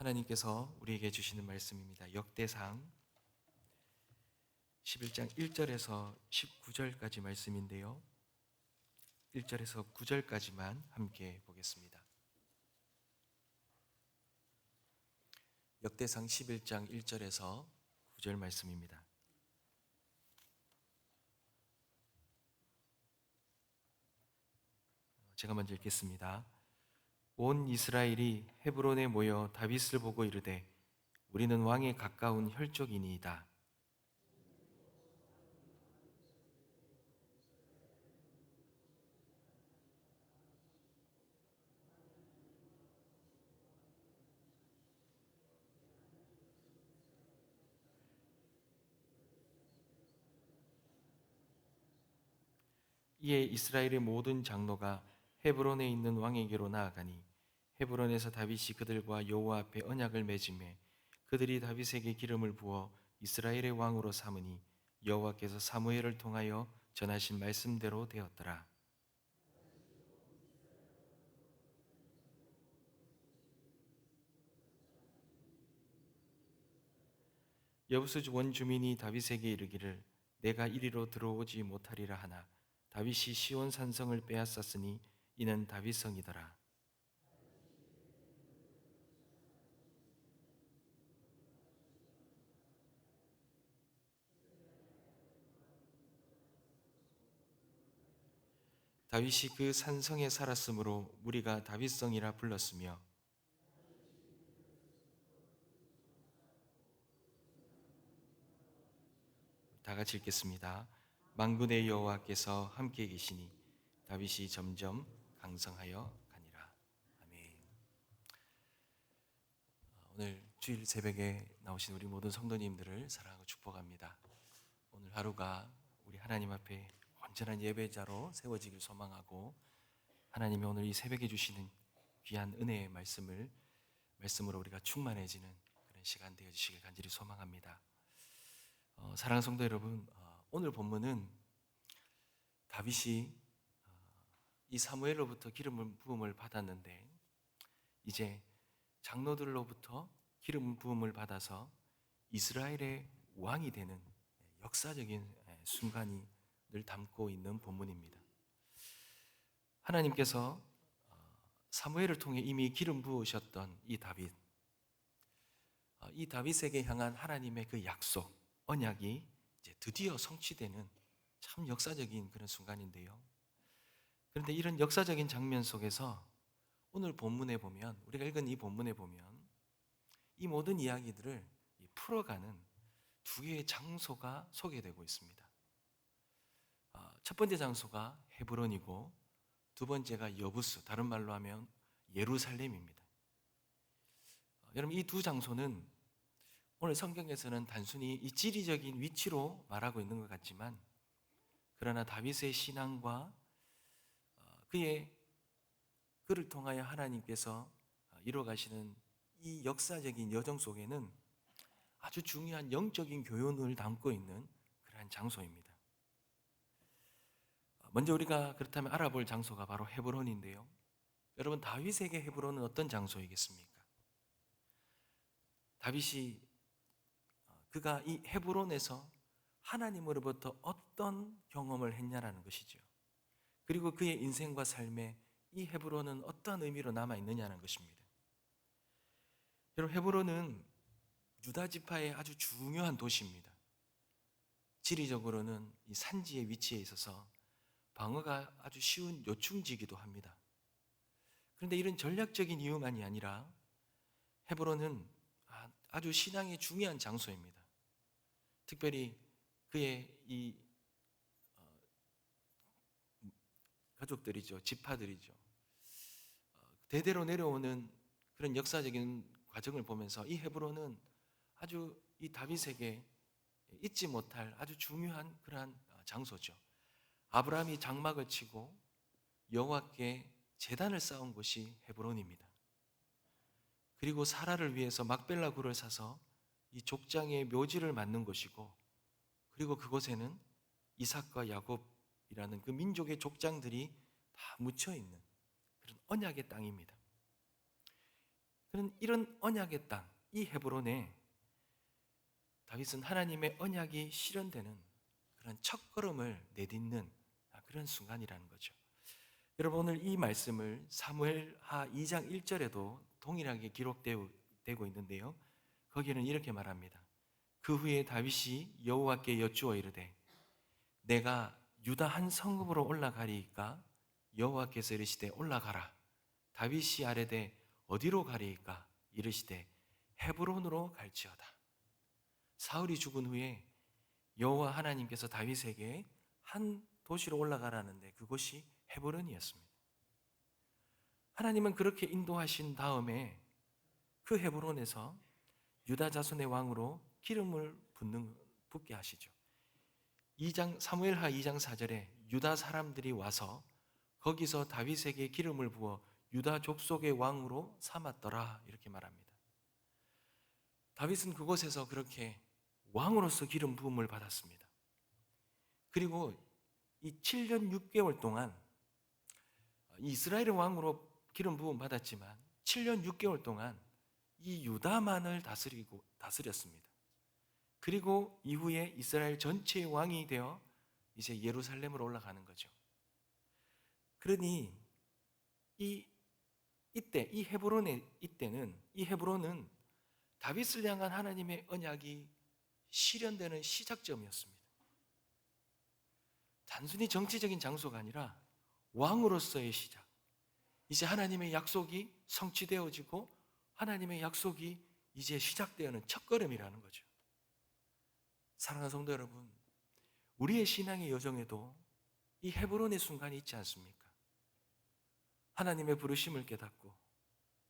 하나님께서 우리에게 주시는 말씀입니다. 역대상 11장 1절에서 19절까지 말씀인데요. 1절에서 9절까지만 함께 보겠습니다. 역대상 11장 1절에서 9절 말씀입니다. 제가 먼저 읽겠습니다. 온 이스라엘이 헤브론에 모여 다윗을 보고 이르되 우리는 왕에 가까운 혈족이니이다. 이에 이스라엘의 모든 장로가 헤브론에 있는 왕에게로 나아가니 헤브론에서 다윗이 그들과 여호와 앞에 언약을 맺음에 그들이 다윗에게 기름을 부어 이스라엘의 왕으로 삼으니 여호와께서 사무엘을 통하여 전하신 말씀대로 되었더라. 여부수 원주민이 다윗에게 이르기를 내가 이리로 들어오지 못하리라 하나 다윗이 시온 산성을 빼앗았으니 이는 다윗성이더라. 다윗이 그 산성에 살았으므로 무리가 다윗성이라 불렀으며 다 같이 읽겠습니다. 만군의 여호와께서 함께 계시니 다윗이 점점 강성하여 가니라. 아멘. 오늘 주일 새벽에 나오신 우리 모든 성도님들을 사랑하고 축복합니다. 오늘 하루가 우리 하나님 앞에 온전한 예배자로 세워지길 소망하고 하나님이 오늘 이 새벽에 주시는 귀한 은혜의 말씀으로 우리가 충만해지는 그런 시간 되어주시길 간절히 소망합니다. 사랑하는 성도 여러분, 오늘 본문은 다윗이 이 사무엘로부터 기름 부음을 받았는데 이제 장로들로부터 기름 부음을 받아서 이스라엘의 왕이 되는 역사적인 순간이 늘 담고 있는 본문입니다. 하나님께서 사무엘을 통해 이미 기름 부으셨던 이 다윗에게 향한 하나님의 그 약속, 언약이 이제 드디어 성취되는 참 역사적인 그런 순간인데요. 그런데 이런 역사적인 장면 속에서 오늘 본문에 보면, 우리가 읽은 이 본문에 보면 이 모든 이야기들을 풀어가는 두 개의 장소가 소개되고 있습니다. 첫 번째 장소가 헤브론이고 두 번째가 여부스, 다른 말로 하면 예루살렘입니다. 여러분, 이 두 장소는 오늘 성경에서는 단순히 이 지리적인 위치로 말하고 있는 것 같지만 그러나 다윗의 신앙과 그를 통하여 하나님께서 이루어가시는 이 역사적인 여정 속에는 아주 중요한 영적인 교훈을 담고 있는 그러한 장소입니다. 먼저 우리가 그렇다면 알아볼 장소가 바로 헤브론인데요. 여러분, 다윗에게 헤브론은 어떤 장소이겠습니까? 다윗이 그가 이 헤브론에서 하나님으로부터 어떤 경험을 했냐라는 것이죠. 그리고 그의 인생과 삶에 이 헤브론은 어떤 의미로 남아있느냐는 것입니다. 여러분, 헤브론은 유다 지파의 아주 중요한 도시입니다. 지리적으로는 이 산지에 위치해 있어서 방어가 아주 쉬운 요충지이기도 합니다. 그런데 이런 전략적인 이유만이 아니라 헤브론은 아주 신앙의 중요한 장소입니다. 특별히 그의 이 가족들이죠, 지파들이죠. 대대로 내려오는 그런 역사적인 과정을 보면서 이 헤브론은 아주 이 다윗에게 잊지 못할 아주 중요한 그러한 장소죠. 아브라함이 장막을 치고 여호와께 제단을 쌓은 곳이 헤브론입니다. 그리고 사라를 위해서 막벨라 굴을 사서 이 족장의 묘지를 만든 곳이고, 그리고 그곳에는 이삭과 야곱이라는 그 민족의 족장들이 다 묻혀 있는 그런 언약의 땅입니다. 그런 이런 언약의 땅, 이 헤브론에 다윗은 하나님의 언약이 실현되는 그런 첫걸음을 내딛는 그런 순간이라는 거죠. 여러분, 오늘 이 말씀을 사무엘하 2장 1절에도 동일하게 기록되고 있는데요. 거기는 이렇게 말합니다. 그 후에 다윗이 여호와께 여쭈어 이르되 내가 유다 한 성읍으로 올라가리이까? 여호와께서 이르시되 올라가라. 다윗이 아뢰되 어디로 가리이까? 이르시되 헤브론으로 갈지어다. 사울이 죽은 후에 여호와 하나님께서 다윗에게 한 도시로 올라가라는데 그곳이 헤브론이었습니다. 하나님은 그렇게 인도하신 다음에 그 헤브론에서 유다 자손의 왕으로 기름을 붓게 하시죠. 사무엘하 2장 4절에 유다 사람들이 와서 거기서 다윗에게 기름을 부어 유다 족속의 왕으로 삼았더라 이렇게 말합니다. 다윗은 그곳에서 그렇게 왕으로서 기름 부음을 받았습니다. 그리고 이 7년 6개월 동안 이스라엘의 왕으로 기름 부음 받았지만 7년 6개월 동안 이 유다만을 다스렸습니다. 그리고 이후에 이스라엘 전체의 왕이 되어 이제 예루살렘으로 올라가는 거죠. 그러니 이때 이 헤브론은 다윗을 향한 하나님의 언약이 실현되는 시작점이었습니다. 단순히 정치적인 장소가 아니라 왕으로서의 시작. 이제 하나님의 약속이 성취되어지고 하나님의 약속이 이제 시작되는 첫걸음이라는 거죠. 사랑하는 성도 여러분, 우리의 신앙의 여정에도 이 헤브론의 순간이 있지 않습니까? 하나님의 부르심을 깨닫고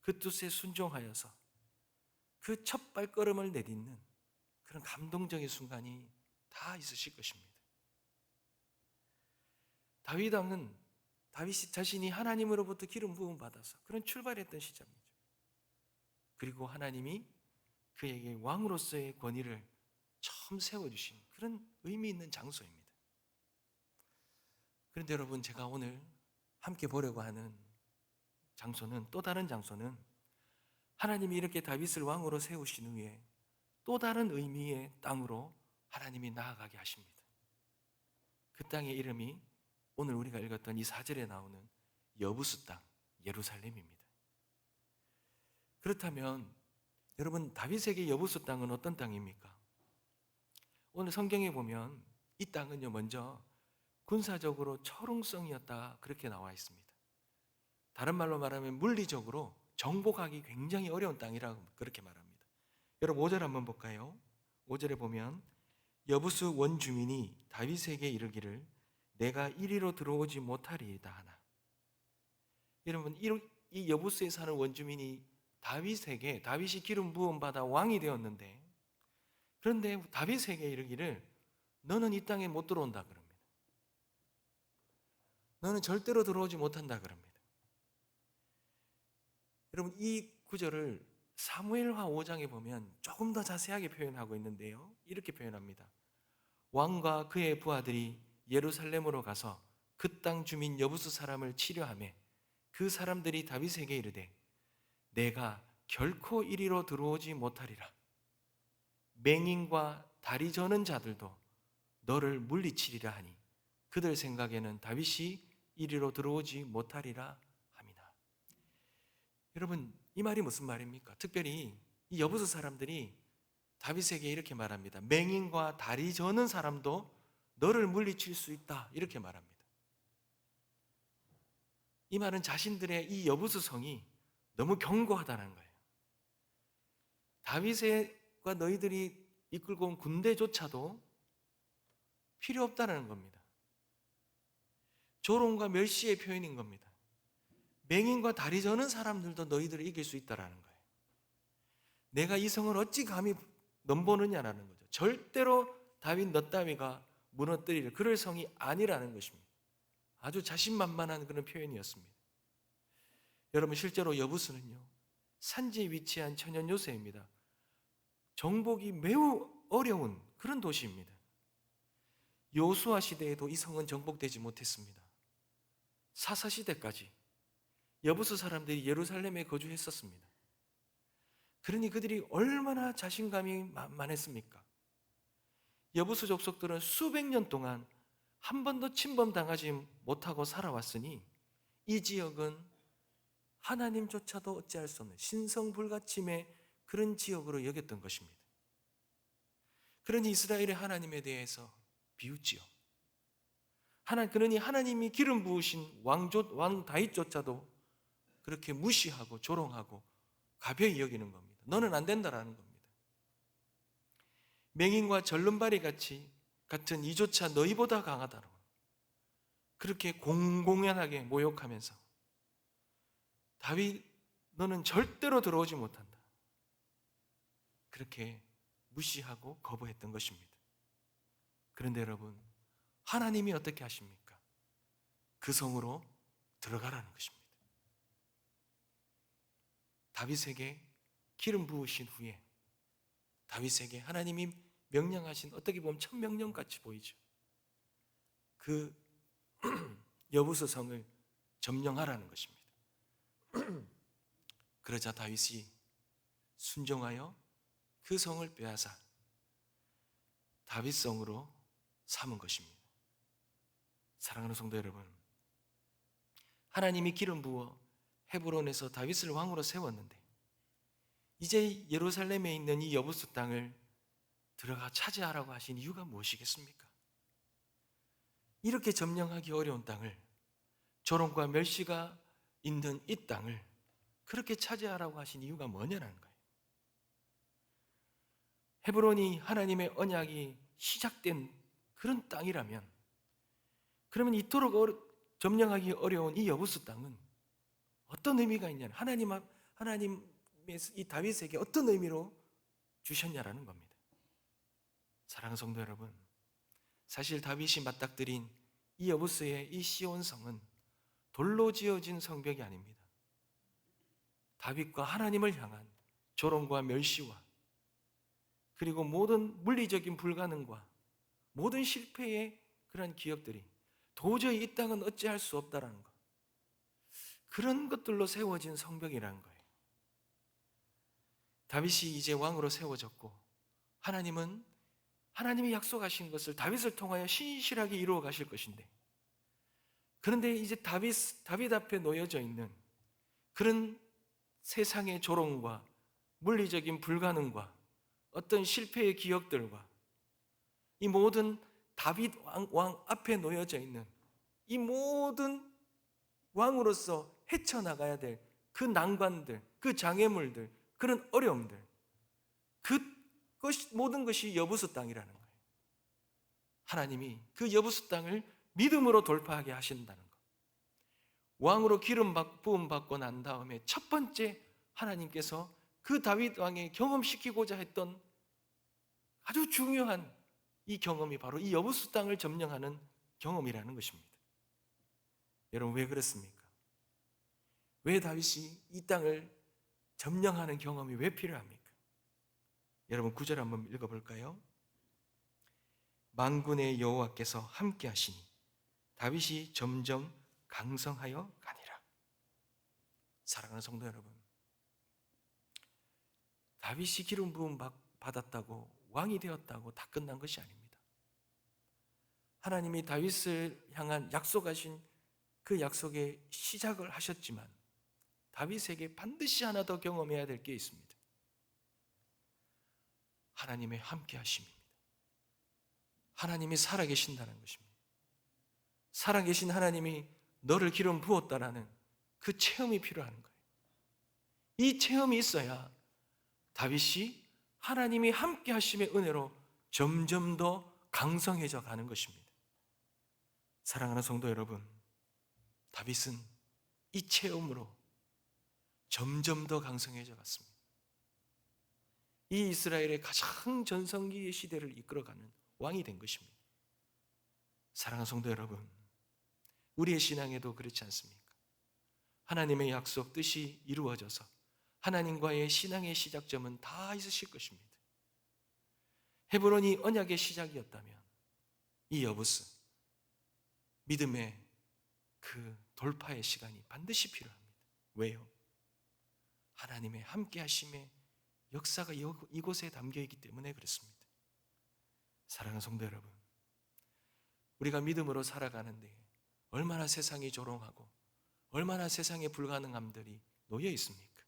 그 뜻에 순종하여서 그 첫 발걸음을 내딛는 그런 감동적인 순간이 다 있으실 것입니다. 다윗이 자신이 하나님으로부터 기름 부음 받아서 그런 출발했던 시점이죠. 그리고 하나님이 그에게 왕으로서의 권위를 처음 세워주신 그런 의미 있는 장소입니다. 그런데 여러분, 제가 오늘 함께 보려고 하는 장소는, 또 다른 장소는 하나님이 이렇게 다윗을 왕으로 세우신 후에 또 다른 의미의 땅으로 하나님이 나아가게 하십니다. 그 땅의 이름이 오늘 우리가 읽었던 이 4절에 나오는 여부스 땅, 예루살렘입니다. 그렇다면 여러분, 다윗에게 여부스 땅은 어떤 땅입니까? 오늘 성경에 보면 이 땅은요, 먼저 군사적으로 초롱성이었다 그렇게 나와 있습니다. 다른 말로 말하면 물리적으로 정복하기 굉장히 어려운 땅이라고 그렇게 말합니다. 여러분 5절 한번 볼까요? 5절에 보면 여부수 원주민이 다윗에게 이르기를 내가 이리로 들어오지 못하리이다 하나. 여러분, 이 여부수에 사는 원주민이 다윗이 기름 부음 받아 왕이 되었는데, 그런데 다윗에게 이르기를 너는 이 땅에 못 들어온다 그럽니다. 너는 절대로 들어오지 못한다 그럽니다. 여러분, 이 구절을 사무엘하 5장에 보면 조금 더 자세하게 표현하고 있는데요, 이렇게 표현합니다. 왕과 그의 부하들이 예루살렘으로 가서 그 땅 주민 여부수 사람을 치려하매 그 사람들이 다윗에게 이르되 내가 결코 이리로 들어오지 못하리라. 맹인과 다리 저는 자들도 너를 물리치리라 하니 그들 생각에는 다윗이 이리로 들어오지 못하리라 함이나. 여러분, 이 말이 무슨 말입니까? 특별히 이 여부수 사람들이 다윗에게 이렇게 말합니다. 맹인과 다리 저는 사람도 너를 물리칠 수 있다 이렇게 말합니다. 이 말은 자신들의 이 여부수 성이 너무 견고하다는 거예요. 다윗과 너희들이 이끌고 온 군대조차도 필요 없다는 겁니다. 조롱과 멸시의 표현인 겁니다. 맹인과 다리 저는 사람들도 너희들을 이길 수 있다는 거예요. 내가 이 성을 어찌 감히 넘보느냐라는 거죠. 절대로 다윗 너 따위가 무너뜨릴 그럴 성이 아니라는 것입니다. 아주 자신만만한 그런 표현이었습니다. 여러분, 실제로 여부수는요, 산지에 위치한 천연 요새입니다. 정복이 매우 어려운 그런 도시입니다. 여호수아 시대에도 이 성은 정복되지 못했습니다. 사사 시대까지 여부수 사람들이 예루살렘에 거주했었습니다. 그러니 그들이 얼마나 자신감이 만만했습니까? 여부수 족속들은 수백 년 동안 한 번도 침범당하지 못하고 살아왔으니 이 지역은 하나님조차도 어찌할 수 없는 신성불가침의 그런 지역으로 여겼던 것입니다. 그러니 이스라엘의 하나님에 대해서 비웃지요. 그러니 하나님이 기름 부으신 왕 다윗조차도 그렇게 무시하고 조롱하고 가벼이 여기는 겁니다. 너는 안 된다라는 겁니다. 맹인과 절름발이 같은 이조차 너희보다 강하다고 그렇게 공공연하게 모욕하면서 다윗 너는 절대로 들어오지 못한다. 그렇게 무시하고 거부했던 것입니다. 그런데 여러분, 하나님이 어떻게 하십니까? 그 성으로 들어가라는 것입니다. 다윗에게 기름 부으신 후에 다윗에게 하나님이 명령하신, 어떻게 보면 첫 명령같이 보이죠. 그 여부수 성을 점령하라는 것입니다. 그러자 다윗이 순종하여 그 성을 빼앗아 다윗성으로 삼은 것입니다. 사랑하는 성도 여러분, 하나님이 기름 부어 헤브론에서 다윗을 왕으로 세웠는데 이제 예루살렘에 있는 이 여부수 땅을 들어가 차지하라고 하신 이유가 무엇이겠습니까? 이렇게 점령하기 어려운 땅을, 조롱과 멸시가 있는 이 땅을 그렇게 차지하라고 하신 이유가 뭐냐는 거예요. 헤브론이 하나님의 언약이 시작된 그런 땅이라면, 그러면 이토록 점령하기 어려운 이 여부수 땅은 어떤 의미가 있냐는, 하나님의 이 다윗에게 어떤 의미로 주셨냐라는 겁니다. 사랑하는 성도 여러분, 사실 다윗이 맞닥뜨린 이 여부스의 이 시온성은 돌로 지어진 성벽이 아닙니다. 다윗과 하나님을 향한 조롱과 멸시와 그리고 모든 물리적인 불가능과 모든 실패의 그런 기억들이 도저히 이 땅은 어찌할 수 없다라는 것, 그런 것들로 세워진 성벽이라는 거예요. 다윗이 이제 왕으로 세워졌고 하나님이 약속하신 것을 다윗을 통하여 신실하게 이루어 가실 것인데, 그런데 이제 다윗 앞에 놓여져 있는 그런 세상의 조롱과 물리적인 불가능과 어떤 실패의 기억들과 이 모든 다윗 왕 앞에 놓여져 있는 이 모든 왕으로서 헤쳐나가야 될 그 난관들, 그 장애물들, 그런 어려움들, 모든 것이 여부수 땅이라는 거예요. 하나님이 그 여부수 땅을 믿음으로 돌파하게 하신다는 것. 왕으로 기름 부음 받고 난 다음에 첫 번째 하나님께서 그 다윗 왕에 경험시키고자 했던 아주 중요한 이 경험이 바로 이 여부수 땅을 점령하는 경험이라는 것입니다. 여러분, 왜 그렇습니까? 왜 다윗이 이 땅을 점령하는 경험이 왜 필요합니까? 여러분, 9절 한번 읽어볼까요? 만군의 여호와께서 함께 하시니 다윗이 점점 강성하여 가니라. 사랑하는 성도 여러분, 다윗이 기름 부음 받았다고 왕이 되었다고 다 끝난 것이 아닙니다. 하나님이 다윗을 향한 약속하신 그 약속의 시작을 하셨지만 다윗에게 반드시 하나 더 경험해야 될 게 있습니다. 하나님의 함께 하심입니다. 하나님이 살아계신다는 것입니다. 살아계신 하나님이 너를 기름 부었다라는 그 체험이 필요한 거예요. 이 체험이 있어야 다윗이 하나님이 함께 하심의 은혜로 점점 더 강성해져 가는 것입니다. 사랑하는 성도 여러분, 다윗은 이 체험으로 점점 더 강성해져 갔습니다. 이 이스라엘의 가장 전성기의 시대를 이끌어가는 왕이 된 것입니다. 사랑하는 성도 여러분, 우리의 신앙에도 그렇지 않습니까? 하나님의 약속 뜻이 이루어져서 하나님과의 신앙의 시작점은 다 있으실 것입니다. 헤브론이 언약의 시작이었다면 이 여부스, 믿음의 그 돌파의 시간이 반드시 필요합니다. 왜요? 하나님의 함께 하심의 역사가 이곳에 담겨 있기 때문에 그렇습니다. 사랑하는 성도 여러분, 우리가 믿음으로 살아가는데 얼마나 세상이 조롱하고 얼마나 세상의 불가능함들이 놓여 있습니까?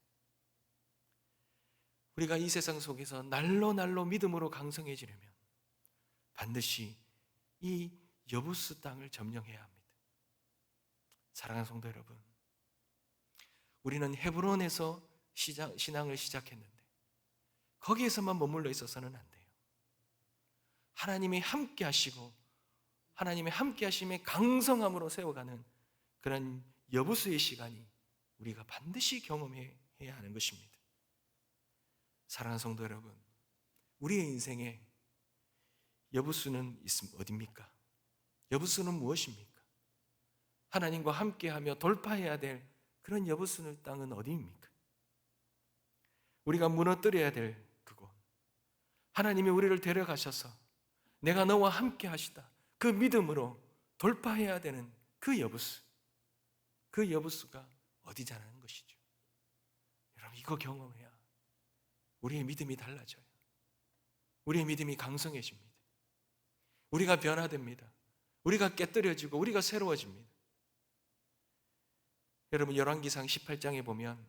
우리가 이 세상 속에서 날로 날로 믿음으로 강성해지려면 반드시 이 여부스 땅을 점령해야 합니다. 사랑하는 성도 여러분, 우리는 헤브론에서 신앙을 시작했는데 거기에서만 머물러 있어서는 안 돼요. 하나님이 함께 하시고 하나님의 함께 하심의 강성함으로 세워가는 그런 여부수의 시간이 우리가 반드시 경험해야 하는 것입니다. 사랑하는 성도 여러분, 우리의 인생에 여부수는 어디입니까? 여부수는 무엇입니까? 하나님과 함께하며 돌파해야 될 그런 여부수의 땅은 어디입니까? 우리가 무너뜨려야 될 그곳, 하나님이 우리를 데려가셔서 내가 너와 함께 하시다, 그 믿음으로 돌파해야 되는 그 여부수, 그 여부수가 어디냐는 것이죠. 여러분, 이거 경험해야 우리의 믿음이 달라져요. 우리의 믿음이 강성해집니다. 우리가 변화됩니다. 우리가 깨뜨려지고 우리가 새로워집니다. 여러분, 열왕기상 18장에 보면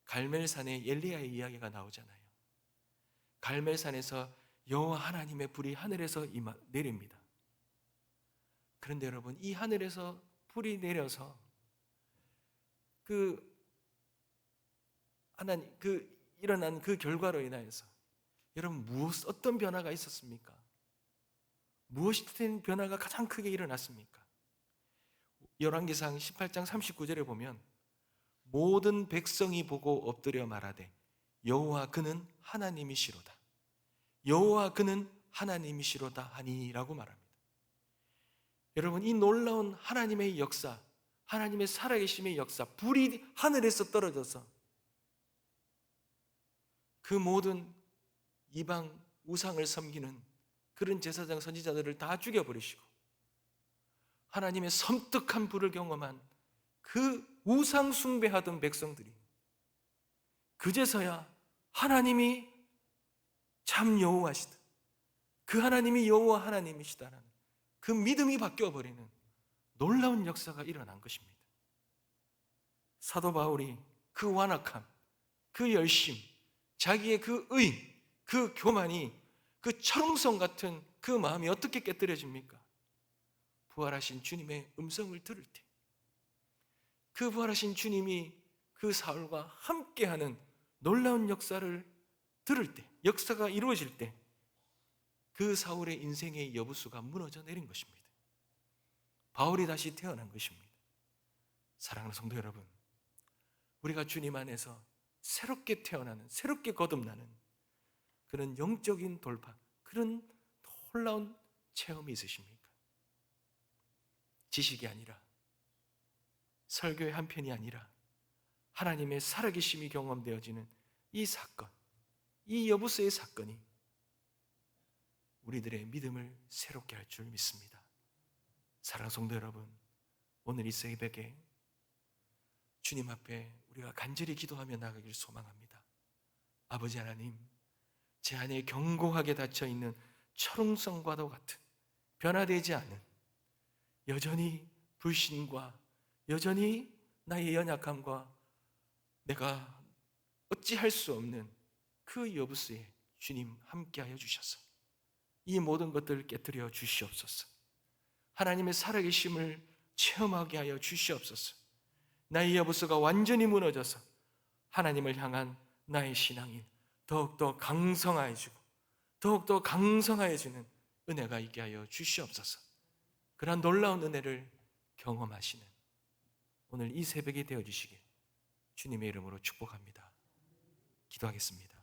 갈멜산에 엘리야의 이야기가 나오잖아요. 갈멜산에서 여호와 하나님의 불이 하늘에서 내립니다. 그런데 여러분, 이 하늘에서 불이 내려서 일어난 그 결과로 인하여서 여러분, 어떤 변화가 있었습니까? 무엇이 변화가 가장 크게 일어났습니까? 열왕기상 18장 39절에 보면 모든 백성이 보고 엎드려 말하되 여호와 그는 하나님이시로다, 여호와 그는 하나님이시로다 하니라고 말합니다. 여러분, 이 놀라운 하나님의 역사, 하나님의 살아계심의 역사, 불이 하늘에서 떨어져서 그 모든 이방 우상을 섬기는 그런 제사장 선지자들을 다 죽여버리시고 하나님의 섬뜩한 불을 경험한 그 우상 숭배하던 백성들이 그제서야 하나님이 참 여호와시다, 그 하나님이 여호와 하나님이시다라는 그 믿음이 바뀌어버리는 놀라운 역사가 일어난 것입니다. 사도 바울이 그 완악함, 그 열심, 자기의 그 의, 그 교만이, 그 철옹성 같은 그 마음이 어떻게 깨뜨려집니까? 부활하신 주님의 음성을 들을 때, 그 부활하신 주님이 그 사울과 함께하는 놀라운 역사를 들을 때, 역사가 이루어질 때 그 사울의 인생의 여부수가 무너져 내린 것입니다. 바울이 다시 태어난 것입니다. 사랑하는 성도 여러분, 우리가 주님 안에서 새롭게 태어나는, 새롭게 거듭나는 그런 영적인 돌파, 그런 놀라운 체험이 있으십니까? 지식이 아니라, 설교의 한 편이 아니라 하나님의 살아계심이 경험되어지는 이 사건, 이 여부수의 사건이 우리들의 믿음을 새롭게 할 줄 믿습니다. 사랑하는 성도 여러분, 오늘 이 새벽에 주님 앞에 우리가 간절히 기도하며 나가길 소망합니다. 아버지 하나님, 제 안에 견고하게 닫혀있는 철옹성과도 같은 변화되지 않은, 여전히 불신과 여전히 나의 연약함과 내가 어찌할 수 없는 그 여부수에 주님 함께하여 주셔서 이 모든 것들을 깨뜨려 주시옵소서. 하나님의 살아계심을 체험하게 하여 주시옵소서. 나의 여부수가 완전히 무너져서 하나님을 향한 나의 신앙이 더욱더 강성해지고 더욱더 강성해지는 은혜가 있게 하여 주시옵소서. 그러한 놀라운 은혜를 경험하시는 오늘 이 새벽이 되어주시길 주님의 이름으로 축복합니다. 기도하겠습니다.